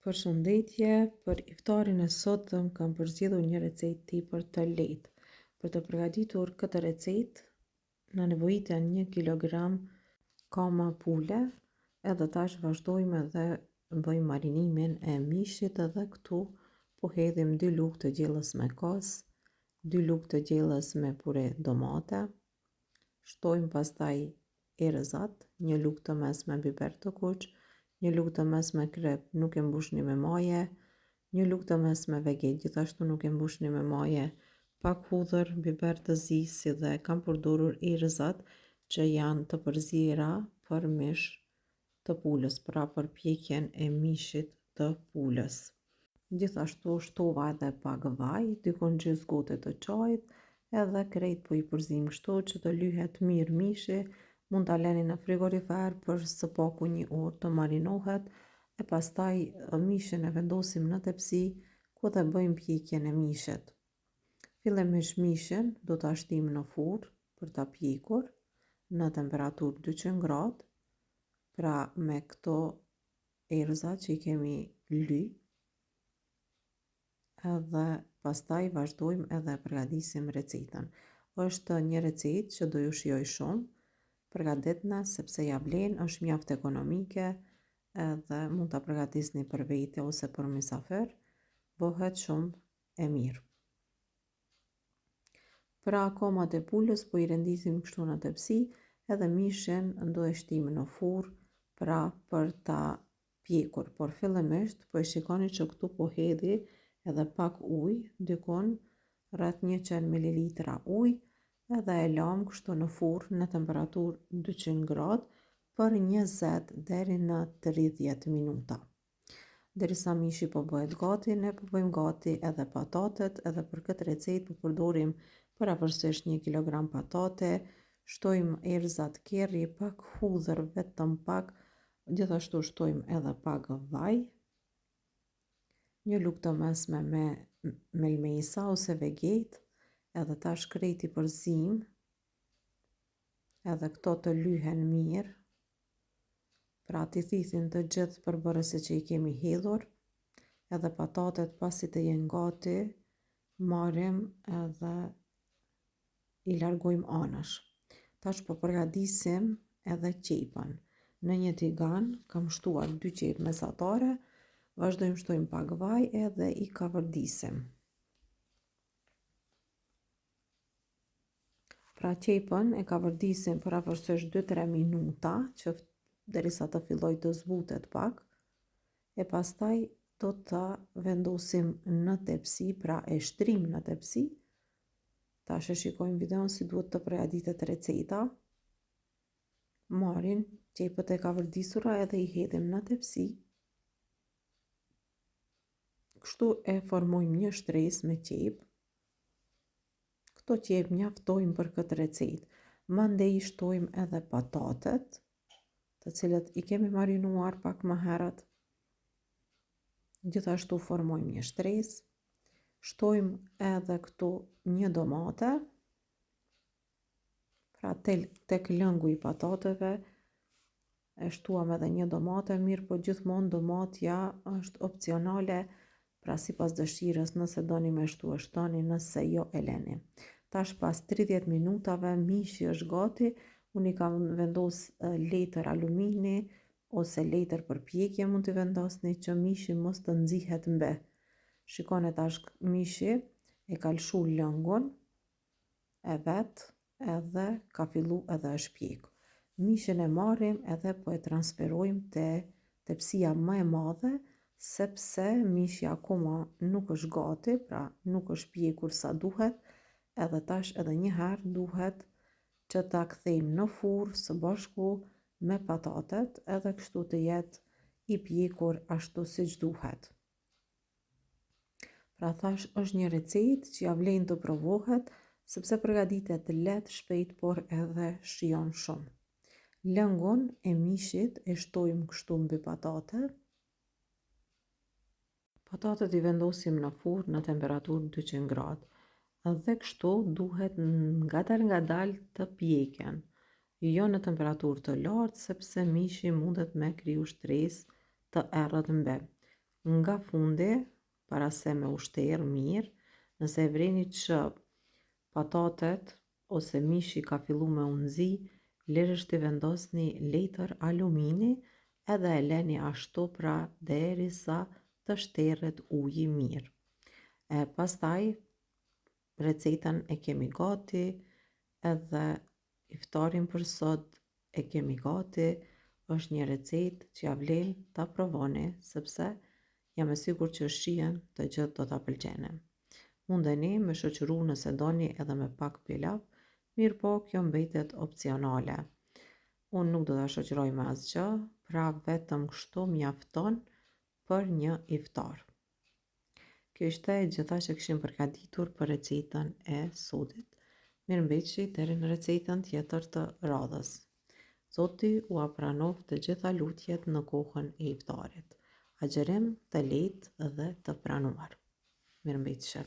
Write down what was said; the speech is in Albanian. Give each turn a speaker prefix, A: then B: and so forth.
A: Përshëndetje, për iftarin e sotëm kam përzgjedhur një recetë tepër të lehtë. Për të përgatitur këtë recetë, na nevojiten 1 kilogram kama pule, edhe tash vazhdojmë edhe bëjmë marinimin e mishit edhe këtu po hedhim 2 lugë të gjellës me kos, 2 lugë të gjellës me pure domate, shtojmë pastaj erëzat, 1 lugë të mesme biber të kuq, 1 lugë të mesme krep, nuk e mbushni me maje, 1 lugë të mesme veget, gjithashtu nuk e mbushni me maje, pak hudhër, biber të zi, si dhe kam përdorur erëzat që janë të përziera për mish të pulës, pra për pjekjen e mishit të pulës. Gjithashtu shtova edhe pak vaj, dikon gjys gote të çajit, edhe krejt po i përzim kështu që të lyhet mirë mishi. Mund ta lëni në frigorifer për së paku 1 orë të marinohet, e pastaj mishin e vendosim në tepsi ku dhe bëjmë pjekjen e mishit. Fillimisht mishin do ta shtim në furrë për ta pjekur në temperaturë 200 gradë, pra me këto erëza që i kemi ly, edhe pastaj vazhdojmë edhe përgatisim recetën. Është një recetë që do ju shijoj shumë. Përgatitna sepse ja vlen, është mjaft ekonomike edhe mund ta përgatisni për vete ose për mysafir, bëhet shumë e mirë. Pra komat e pulës po i rendisim kështu në tepsi, edhe mishin do e shtim në furrë, pra për ta pjekur, por fillimisht po e shikoni që këtu po hedhi edhe pak ujë, dikon rreth 100 ml ujë, edhe e lam kështu në furrë në temperaturë 200 gradë për 20 deri në 30 minuta. Derisa mishi po bëhet gati, ne po bëjmë gati edhe patatet, edhe për këtë recetë po përdorim paravorësisht 1 kilogram patate, shtojmë erëzat kerri, pak hudhër, vetëm pak, gjithashtu shtojmë edhe pak vaj, 1 lugë të mesme me melmesa ose veget, edhe tash krejt i përzim, edhe këto të lyhen mirë, pra t'i thithin të gjithë përbërësit që i kemi hedhur, edhe patatet pasi të jenë gati, marrim edhe i largojmë anash. Tash po përgatisim edhe qepën. Në një tigan kam shtuar 2 qepë mesatare, vazhdojmë shtojmë pak vaj edhe i kavërdisim. Pra qepën e kavërdisim për afërsisht 2-3 minuta, që derisa të filloj të zbutet pak, e pastaj do ta vendosim në tepsi, pra e shtrim në tepsi. Tash e shikojmë videon si duhet të përgatitet receta. Marrim qepët e kavërdisura edhe i hedhim në tepsi. Kështu e formojmë një shtresë me qepë. Këto qepë mjaftojnë për këtë recetë. Mandej shtojmë edhe patatet, të cilët i kemi marinuar pak më herët. Gjithashtu formojmë një shtresë. Shtojmë edhe këtu një domate, pra tek lëngu i patateve e shtuam edhe një domate, mirë po gjithmonë domatja është opcionale, pra sipas dëshirës, nëse doni me shtu e shtoni, nëse jo e leni. Tash pas 30 minutave mishi është gati, unë i kam vendos letër alumini ose letër për pjekje mund t'i vendosni që mishi mos të nxihet mbe. Shikoni tash mishi e ka lshu lëngun e vet edhe ka fillu edhe është pjek. Mishin e marrim edhe po e transferojmë te tepsia më e madhe, sepse mishi akoma nuk është gati, pra nuk është pjekur sa duhet, edhe tash edhe një herë duhet që ta kthejmë në furrë së bashku me patatet, edhe kështu të jetë i pjekur ashtu siç duhet. Pra thash është një recetë që ja vlen të provohet, sepse përgatitet lehtë, shpejt, por edhe shijon shumë. Lëngun e mishit e shtojmë kështu mbi patate. Patatet i vendosim në furrë në temperaturë 200 gradë. Dhe kështu duhet ngadal të pjeken, jo në temperaturë të lartë, sepse mishi mundet me kriju shtresë të errët mbe. Nga fundi, para se me ushterë mirë, nëse e vreni që patatet ose mishi ka fillu me u nzi, lirësht i vendosni letër alumini edhe e leni ashtu pra derisa të shterret uji mirë. Pastaj recetën e kemi gati, edhe iftarin për sot e kemi gati. Është një recetë që ja vlen ta provoni, sepse jam e sigurt që shihen të gjithë do ta pëlqeni. Mundeni me shoqëru nëse doni edhe me pak pilav, mirë po kjo mbetet opcionale. Unë nuk do ta shoqëroj me asgjë, pra vetëm kështu mjafton për një iftar. Kjo ishte e gjitha që kishim përgatitur për recetën e sodit. Mirëmbëjtje deri në recetën tjetër të radhës. Zoti u apranoft të gjitha lutjet në kohën e iftarit. Agjerim të lehtë dhe të pranuar. Mirëmbëjtje.